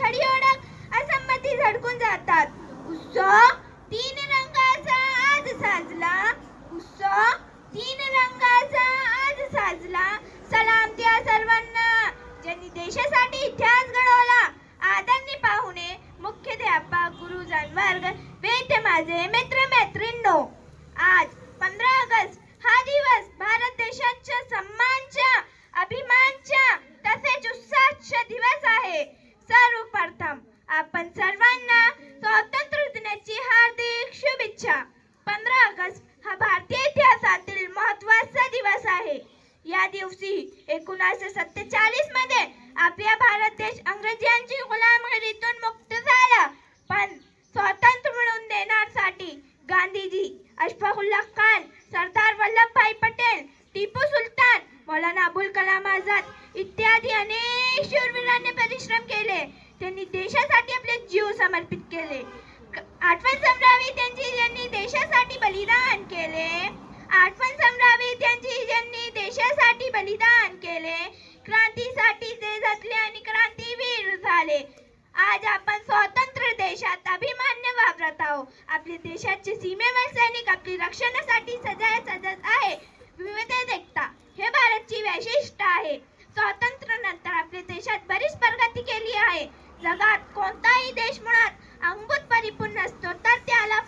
खडी ओळख असंमती झडकून जातात. उत्सव तीन रंगाचा आज साजला, उत्सव तीन रंगाचा आज साजला. सलाम त्या सर्वांना ज्यांनी देशासाठी इतिहास घडवला. आदरणीय पाहुणे, मुख्याध्यापक, गुरुजन वर्ग, वेद माझे मित्र मैत्रिणींनो, आज 15 ऑगस्ट हा दिवस भारत देशाच्या सन्मानच्या, अभिमानच्या तसेच उत्साहाचा दिवस आहे. सर्वप्रथम आपण सर्वांना स्वातंत्र्य दिनाची हार्दिक शुभेच्छा. 15 ऑगस्ट हा भारतीय इतिहासातील महत्त्वाचा दिवस आहे. या दिवशी 1947 मध्ये आपला भारत देश इंग्रजांची गुलामगिरीतून मुक्त झाला. पण स्वातंत्र्य मिळवून देण्यासाठी गांधीजी, अशफाकुल्ला खान, सरदार वल्लभभाई पटेल, टिपू सुलतान, मौलाना अबुल कलाम आझाद इत्यादी अनेक शूरवीरांनी परिश्रम केले. त्यांनी देशासाठी आपले जीव समर्पित केले. आठवण समरावी त्यांची ज्यांनी देशासाठी बलिदान केले. आठवण समरावी त्यांची ज्यांनी देशासाठी बलिदान केले. क्रांतीसाठी ते झटले आणि क्रांतीवीर झाले. आज आपण स्वतंत्र देशात अभिमान्य वावरत आहोत. आपल्या देशाचे सीमेवर सैनिक आपली रक्षणासाठी सजत आहे. विविधतेत एकता हे भारतची वैशिष्ट्य आहे. स्वातंत्र्यानंतर आपल्या देशात बरीच प्रगती केली आहे. जगात कोणताही देश मुळात अंगभूत परिपूर्ण असतो तर त्याला